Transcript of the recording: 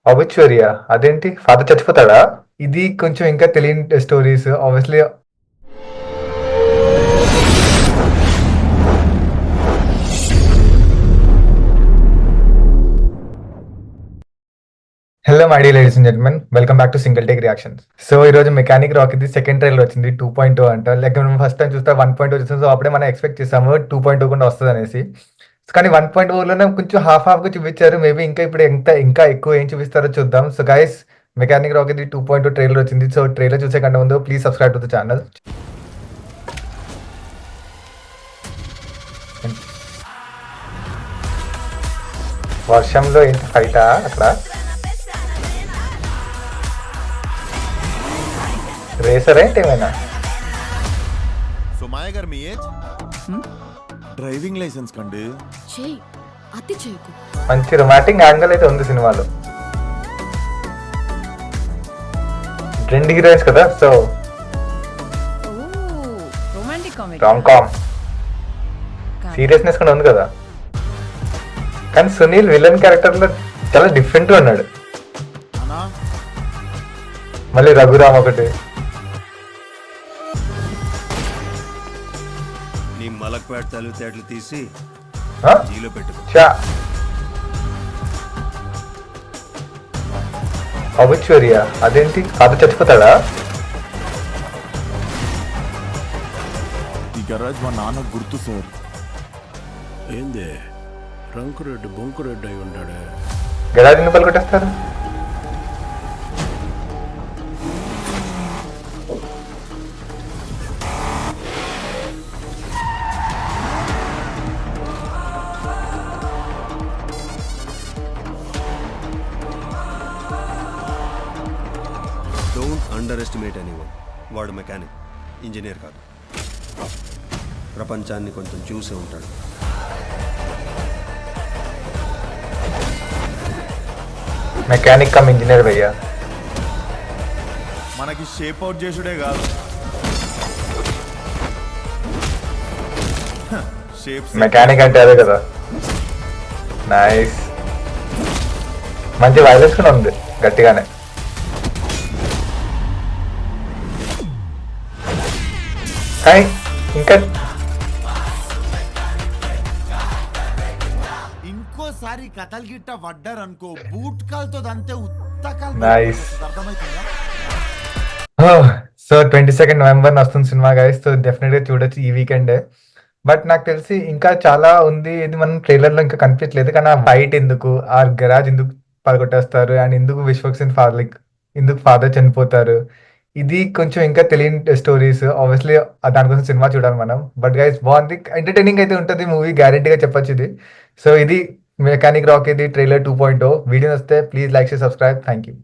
ఆబ్విచువరీయా? అదేంటి? ఫాదర్ చచ్చిపోతాడా? ఇది కొంచెం ఇంకా తెలియని stories obviously. Hello my dear ladies and gentlemen, welcome back to single take reactions. So ఈ రోజు 'మెకానిక్ రాకీ'ది సెకండ్ ట్రైలర్ వచ్చింది 2.0 అంట. లైక్ మనం ఫస్ట్ టైమ్ చూస్తే 1.0 చూసాం. సో అప్పుడే మనం ఎక్స్‌పెక్ట్ చేసాము 2.0 కూడా వస్తదనేసి. కానీ 1.0లోనే కొంచెం హాఫ్‌గా చూపించారు. మేబీ ఇంకా ఇప్పుడు ఇంకా ఎక్కువ ఏం చూపిస్తారో చూద్దాం. సో గైస్, 'మెకానిక్ రాకీ'ది 2.0 ట్రైలర్ వచ్చింది. సో ట్రైలర్ చూసే కంటే ముందు please subscribe to the channel. వర్షంలో ఏంటి ఫైటా అక్కడ? రేసర్ ఏంటి ఏమైనా? సుమాయ గారు మీ ఏజ్? డ్రైవింగ్ లైసెన్స్ కండి. చేయి అతి చేయకు. మంచి రొమాంటిక్ యాంగిల్ అయితే ఉంది సినిమాలో. రెండు హీరోయిన్స్ కదా, so romantic comedy, rom com seriousness కూడా ఉంది కదా. కానీ సునీల్ విలన్ క్యారెక్టర్ లో చాలా డిఫరెంట్ గా ఉన్నాడు. అనా మళ్ళీ రఘురామ్ ఒకటి. నీ మలక్పేట తెలివితేటలు తీసి ఆ? జీలో పెట్టుకో. చా ఆబ్విచువరీయా? అదేంటి? ఫాదర్ చచ్చిపోతాడా? ఈ గరాజ్ మా నాన్న గుర్తు సార్. ఏంది రంకురెడ్డి బొంకురెడ్డి అయి ఉంటాడే. గడాజ్ ఎందుకు పలుకొట్టేస్తారు? Don't underestimate anyone. వాడు మెకానిక్, ఇంజనీర్ కాదు. ప్రపంచాన్ని కొంచెం చూసే ఉంటాడు. మెకానిక్ కమ్ ఇంజనీర్ భయ్యా. మనకి షేప్ అవుట్ చేసుడే కాదు, మెకానిక్ అంటే అదే కదా. నైస్. మంచి వైలెన్స్ కూడా ఉంది గట్టిగానే. కానీ ఇంకా ఇంకోసారి కథలు గిట్ట పడ్డారనుకో, బూట్ కాల్తో దంతే ఉత్తకాలు. నైస్. అర్థమవుతుందా? సో 22 నవంబర్ వస్తుంది సినిమా గైస్. సో డెఫినెట్ గా చూడొచ్చు ఈ వీకెండ్. బట్ నాకు తెలిసి ఇంకా చాలా ఉంది. ఇది మనం ట్రైలర్ లో ఇంకా కనిపించలేదు. కానీ ఆ ఫైట్ ఎందుకు, ఆ గరాజ్ ఎందుకు పడగొట్టేస్తారు, అండ్ ఎందుకు విశ్వక్సేన్ లైక్ ఎందుకు ఫాదర్ చనిపోతారు, ఇది కొంచెం ఇంకా తెలియని స్టోరీస్ ఆబ్వియస్లీ. దానికోసం సినిమా చూడాలి మనం. బట్ గైస్ బాగుంది, ఎంటర్టైనింగ్ అయితే ఉంటుంది మూవీ, గ్యారెంటీగా చెప్పొచ్చు ఇది. సో ఇది మెకానిక్ రాకీది ట్రైలర్ 2.0. వీడియో వస్తే ప్లీజ్ లైక్ చేసి సబ్స్క్రైబ్. Thank you.